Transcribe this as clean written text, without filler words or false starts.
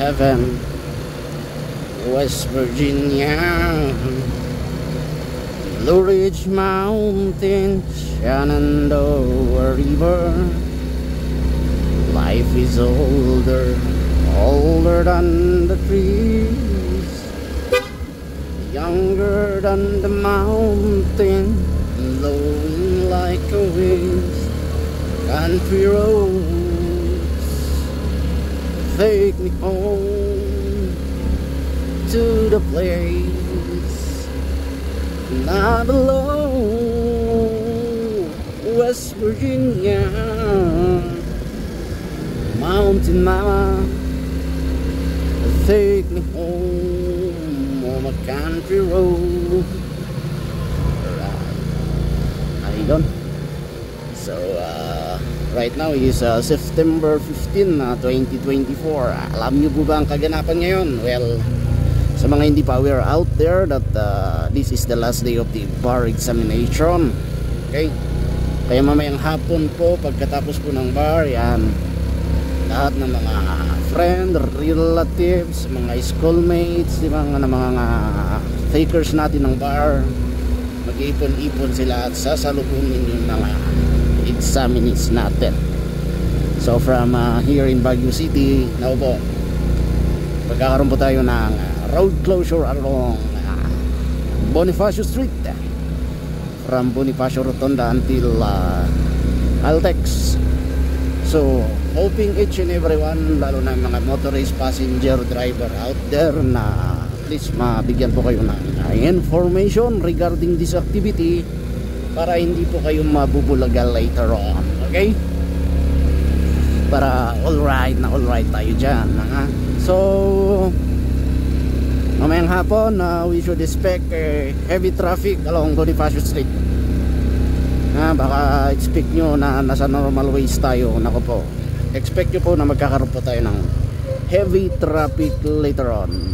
7, West Virginia, Blue Ridge Mountain, Shenandoah River. Life is older than the trees, younger than the mountain, blowing like a wind. Country roads take me home to the place not alone. West Virginia, Mountain Mama, take me home on a country road. Ayun. So right now is September 15, 2024. Alam nyo po ba ang kaganapan ngayon? Well, sa mga hindi pa aware out there that this is the last day of the bar examination. Okay? Kaya mamayang hapon po, pagkatapos po ng bar, yan, lahat ng mga friend, relatives, mga schoolmates, di ba, mga takers natin ng bar, mag-ipon-ipon sila at sasalubungin yung mga examinees natin. So from here in Baguio City, now po, magkakaroon po tayo ng road closure along Bonifacio Street, from Bonifacio Rotonda until Altex. So hoping each and everyone, lalo na mga motorist, passenger, driver out there, na at least mabigyan po kayo ng information regarding this activity para hindi po kayo mabubulaga later on. Okay? Para alright tayo dyan, ha? So mamayang hapon, we should expect heavy traffic along Bonifacio Street. Baka expect nyo na nasa normal ways tayo. Nako po, expect nyo po na magkakaroon po tayo ng heavy traffic later on.